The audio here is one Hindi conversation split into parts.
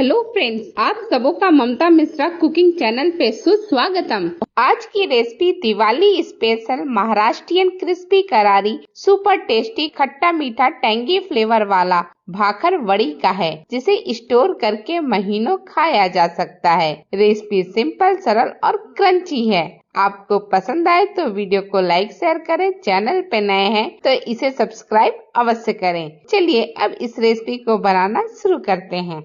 हेलो फ्रेंड्स, आप सबों का ममता मिश्रा कुकिंग चैनल पे सुस्वागतम। आज की recipe Diwali special Maharashtrian crispy करारी सुपर टेस्टी खट्टा मीठा टेंगी फ्लेवर वाला भाखर वड़ी का है, जिसे स्टोर करके महीनों खाया जा सकता है। रेसिपी सिंपल, सरल और क्रंची है। आपको पसंद आए तो वीडियो को लाइक शेयर करें। चैनल पे नए हैं तो इसे सब्सक्राइब अवश्य करें। चलिए अब इस रेसिपी को बनाना शुरू करते हैं।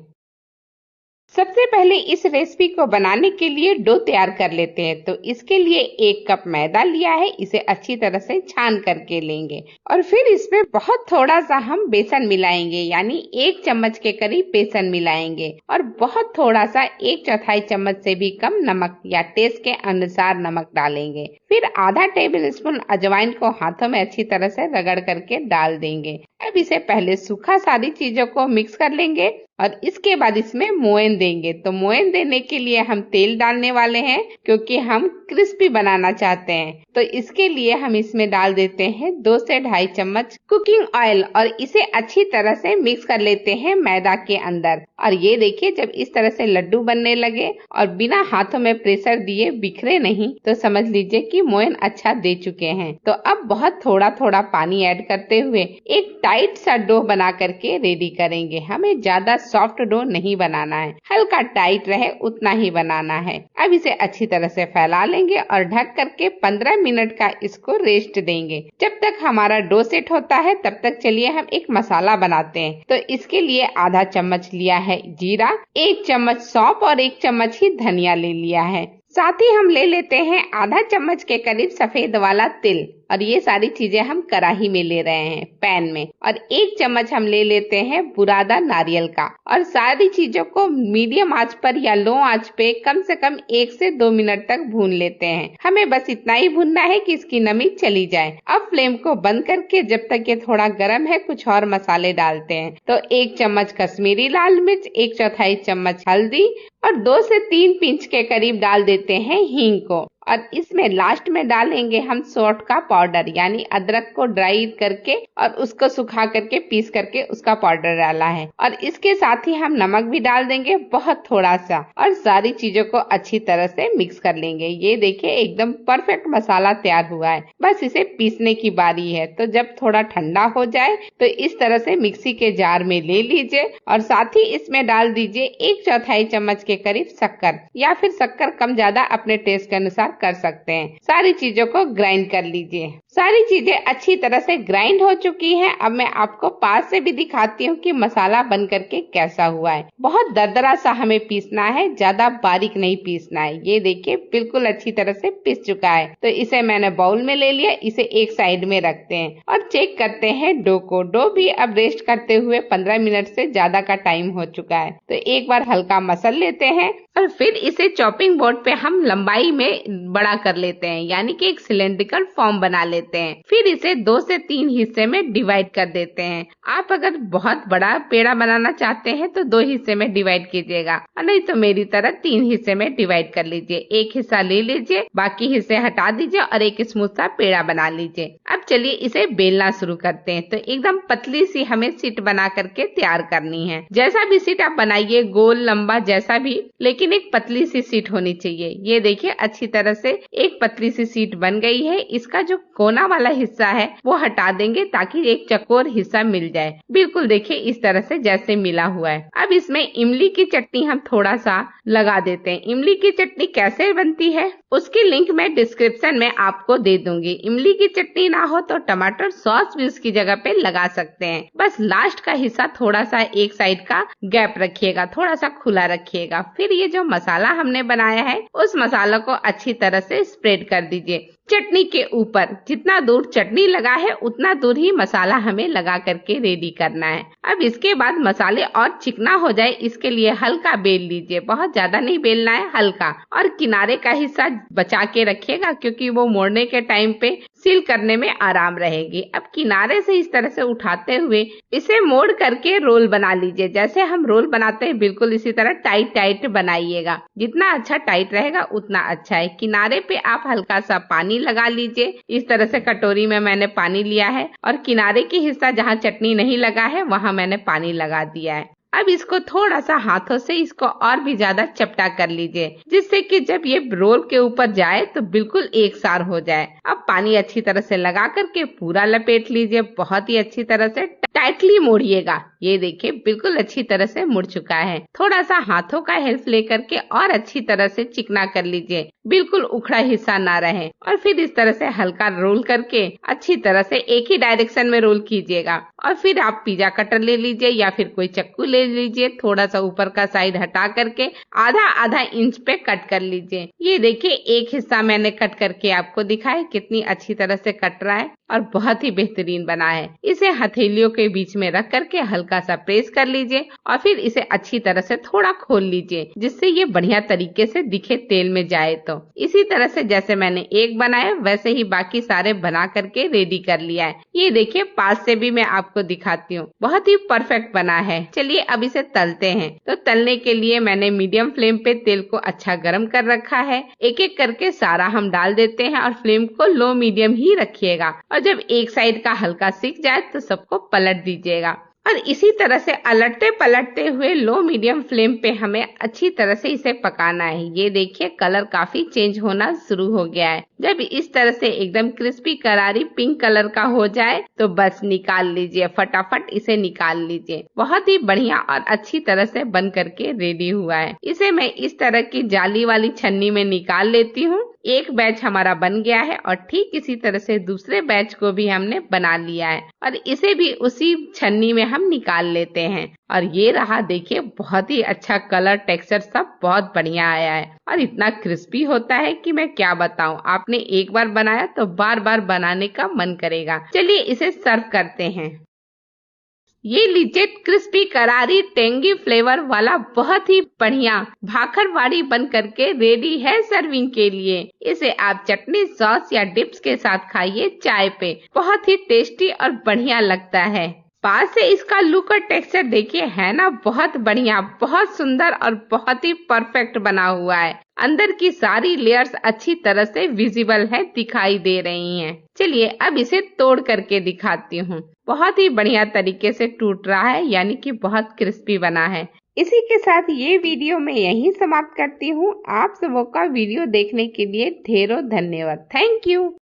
सबसे पहले इस रेसिपी को बनाने के लिए डो तैयार कर लेते हैं। तो इसके लिए 1 कप मैदा लिया है, इसे अच्छी तरह से छान करके लेंगे और फिर इसमें बहुत थोड़ा सा हम बेसन मिलाएंगे, यानी 1 चम्मच के करीब बेसन मिलाएंगे और बहुत थोड़ा सा 1/4 चम्मच से भी कम नमक या टेस्ट के अनुसार नमक डालेंगे। फिर आधा टेबल स्पून अजवाइन को हाथों में अच्छी तरह से रगड़ करके डाल देंगे। अब इसे पहले सूखा सारी चीजों को मिक्स कर लेंगे और इसके बाद इसमें मोयन देंगे। तो मोयन देने के लिए हम तेल डालने वाले हैं, क्योंकि हम क्रिस्पी बनाना चाहते हैं। तो इसके लिए हम इसमें डाल देते हैं 2 से 2.5 चम्मच कुकिंग ऑयल और इसे अच्छी तरह से मिक्स कर लेते हैं मैदा के अंदर। और ये देखिए, जब इस तरह से लड्डू बनने लगे और बिना हाथों में प्रेशर दिए बिखरे नहीं, तो समझ लीजिए कि मोयन अच्छा दे चुके हैं। तो अब बहुत थोड़ा थोड़ा पानी ऐड करते हुए एक टाइट सा डो बना करके रेडी करेंगे। हमें ज्यादा सॉफ्ट डो नहीं बनाना है, हल्का टाइट रहे उतना ही बनाना है। अब इसे अच्छी तरह से फैला लेंगे और ढक करके 15 मिनट का इसको रेस्ट देंगे। जब तक हमारा डो सेट होता है तब तक चलिए हम एक मसाला बनाते हैं। तो इसके लिए आधा चम्मच लिया है जीरा, 1 चम्मच सौंफ और 1 चम्मच ही धनिया ले लिया है। साथ ही हम ले लेते हैं आधा चम्मच के करीब सफेद वाला तिल और ये सारी चीजें हम कढ़ाई में ले रहे हैं, पैन में। और 1 चम्मच हम ले लेते हैं बुरादा नारियल का और सारी चीजों को मीडियम आंच पर या लो आंच पे कम से कम 1 से 2 मिनट तक भून लेते हैं। हमें बस इतना ही भूनना है कि इसकी नमी चली जाए। अब फ्लेम को बंद करके जब तक ये थोड़ा गर्म है कुछ और मसाले डालते हैं। तो 1 चम्मच कश्मीरी लाल मिर्च, 1/4 चम्मच हल्दी और 2 से 3 पिंच के करीब डाल देते हैं हींग को। और इसमें लास्ट में डालेंगे हम सौंठ का पाउडर, यानी अदरक को ड्राई करके और उसको सुखा करके पीस करके उसका पाउडर डाला है। और इसके साथ ही हम नमक भी डाल देंगे, बहुत थोड़ा सा, और सारी चीजों को अच्छी तरह से मिक्स कर लेंगे। ये देखिए एकदम परफेक्ट मसाला तैयार हुआ है, बस इसे पीसने की बारी है। तो जब थोड़ा ठंडा हो जाए तो इस तरह से मिक्सी के जार में ले लीजिए और साथ ही इसमें डाल दीजिए 1/4 चम्मच के करीब शक्कर, या फिर शक्कर कम ज्यादा अपने टेस्ट के अनुसार कर सकते हैं। सारी चीजों को ग्राइंड कर लीजिए। सारी चीजें अच्छी तरह से ग्राइंड हो चुकी हैं। अब मैं आपको पास से भी दिखाती हूँ कि मसाला बन करके कैसा हुआ है। बहुत दरदरा सा हमें पीसना है, ज्यादा बारीक नहीं पीसना है। ये देखिए बिल्कुल अच्छी तरह से पीस चुका है। तो इसे मैंने बाउल में ले लिया, इसे एक साइड में रखते हैं और चेक करते हैं डो को। डो भी अब रेस्ट करते हुए 15 मिनट से ज्यादा का टाइम हो चुका है। तो एक बार हल्का मसल लेते हैं और फिर इसे चॉपिंग बोर्ड पे हम लंबाई में बड़ा कर लेते हैं, यानी कि एक सिलेंड्रिकल फॉर्म बना लेते हैं। फिर इसे 2 से 3 हिस्से में डिवाइड कर देते हैं। आप अगर बहुत बड़ा पेड़ा बनाना चाहते हैं तो 2 हिस्से में डिवाइड कीजिएगा, और नहीं तो मेरी तरह 3 हिस्से में डिवाइड कर लीजिए। एक हिस्सा ले लीजिए, बाकी हिस्से हटा दीजिए और एक स्मूथ सा पेड़ा बना लीजिए। अब चलिए इसे बेलना शुरू करते हैं। तो एकदम पतली सी हमें शीट बना करके तैयार करनी है। जैसा भी शीट आप बनाइए, गोल लंबा जैसा भी, लेकिन एक पतली सी शीट होनी चाहिए। ये देखिए अच्छी तरह से एक पतली सी शीट बन गई है। इसका जो कोना वाला हिस्सा है वो हटा देंगे ताकि एक चकोर हिस्सा मिल जाए। बिल्कुल देखिए इस तरह से जैसे मिला हुआ है। अब इसमें इमली की चटनी हम थोड़ा सा लगा देते हैं। इमली की चटनी कैसे बनती है उसकी लिंक मैं डिस्क्रिप्शन में आपको दे दूंगी। इमली की चटनी ना हो तो टमाटर सॉस भी उसकी जगह पे लगा सकते हैं। बस लास्ट का हिस्सा थोड़ा सा एक साइड का गैप रखिएगा, थोड़ा सा खुला रखिएगा। फिर ये जो मसाला हमने बनाया है उस मसाला को अच्छी तरह से स्प्रेड कर दीजिए चटनी के ऊपर। जितना दूर चटनी लगा है उतना दूर ही मसाला हमें लगा करके रेडी करना है। अब इसके बाद मसाले और चिकना हो जाए इसके लिए हल्का बेल लीजिए, बहुत ज्यादा नहीं बेलना है, हल्का। और किनारे का हिस्सा बचा के रखिएगा क्योंकि वो मोड़ने के टाइम पे सील करने में आराम रहेगी। अब किनारे से इस तरह से उठाते हुए इसे मोड़ करके रोल बना लीजिए। जैसे हम रोल बनाते हैं बिल्कुल इसी तरह टाइट टाइट बनाइएगा। जितना अच्छा टाइट रहेगा उतना अच्छा है। किनारे पे आप हल्का सा पानी लगा लीजिए। इस तरह से कटोरी में मैंने पानी लिया है और किनारे की हिस्सा जहाँ चटनी नहीं लगा है वहाँ मैंने पानी लगा दिया है। अब इसको थोड़ा सा हाथों से इसको और भी ज्यादा चपटा कर लीजिए, जिससे कि जब ये रोल के ऊपर जाए तो बिल्कुल एक सार हो जाए। अब पानी अच्छी तरह से लगा करके पूरा लपेट लीजिए, बहुत ही अच्छी तरह से टाइटली मोड़िएगा। ये देखिए बिल्कुल अच्छी तरह से मुड़ चुका है। थोड़ा सा हाथों का हेल्प लेकर के और अच्छी तरह से चिकना कर लीजिए, बिल्कुल उखड़ा हिस्सा ना रहे। और फिर इस तरह से हल्का रोल करके अच्छी तरह से एक ही डायरेक्शन में रोल कीजिएगा। और फिर आप पिज्जा कटर ले लीजिए या फिर कोई चक्कू ले लीजिए, थोड़ा सा ऊपर का साइड हटा करके आधा आधा इंच पे कट कर लीजिए। ये देखिए एक हिस्सा मैंने कट करके आपको दिखाया, कितनी अच्छी तरह से कट रहा है और बहुत ही बेहतरीन बना है। इसे हथेलियों के बीच में रख करके हल्का सा प्रेस कर लीजिए और फिर इसे अच्छी तरह से थोड़ा खोल लीजिए, जिससे ये बढ़िया तरीके से दिखे तेल में जाए। तो इसी तरह से जैसे मैंने एक बनाया वैसे ही बाकी सारे बना करके रेडी कर लिया है। ये देखिए पास से भी मैं आपको दिखाती हूँ, बहुत ही परफेक्ट बना है। चलिए अब इसे तलते हैं। तो तलने के लिए मैंने मीडियम फ्लेम पे तेल को अच्छा गर्म कर रखा है। एक एक करके सारा हम डाल देते हैं और फ्लेम को लो मीडियम ही रखिएगा। और जब एक साइड का हल्का सिक जाए तो सबको पलट दीजिएगा और इसी तरह से अलटते पलटते हुए लो मीडियम फ्लेम पे हमें अच्छी तरह से इसे पकाना है। ये देखिए कलर काफी चेंज होना शुरू हो गया है। जब इस तरह से एकदम क्रिस्पी करारी पिंक कलर का हो जाए तो बस निकाल लीजिए, फटाफट इसे निकाल लीजिए। बहुत ही बढ़िया और अच्छी तरह से बन करके रेडी हुआ है। इसे मैं इस तरह की जाली वाली छन्नी में निकाल लेती हूँ। एक बैच हमारा बन गया है और ठीक इसी तरह से दूसरे बैच को भी हमने बना लिया है और इसे भी उसी छन्नी में हम निकाल लेते हैं। और ये रहा देखिए, बहुत ही अच्छा कलर टेक्सचर सब बहुत बढ़िया आया है और इतना क्रिस्पी होता है कि मैं क्या बताऊं। आपने एक बार बनाया तो बार बार बनाने का मन करेगा। चलिए इसे सर्व करते हैं। ये लीजिए क्रिस्पी करारी टेंगी फ्लेवर वाला बहुत ही बढ़िया भाखरवाड़ी बन करके रेडी है सर्विंग के लिए। इसे आप चटनी सॉस या डिप्स के साथ खाइए चाय पे, बहुत ही टेस्टी और बढ़िया लगता है। पास से इसका लुक और टेक्सचर देखिए, है ना बहुत बढ़िया, बहुत सुंदर और बहुत ही परफेक्ट बना हुआ है। अंदर की सारी लेयर्स अच्छी तरह से विजिबल है, दिखाई दे रही हैं। चलिए अब इसे तोड़ करके दिखाती हूँ। बहुत ही बढ़िया तरीके से टूट रहा है, यानी कि बहुत क्रिस्पी बना है। इसी के साथ ये वीडियो मैं यहीं समाप्त करती हूँ। आप सबों का वीडियो देखने के लिए ढेरों धन्यवाद। Thank you.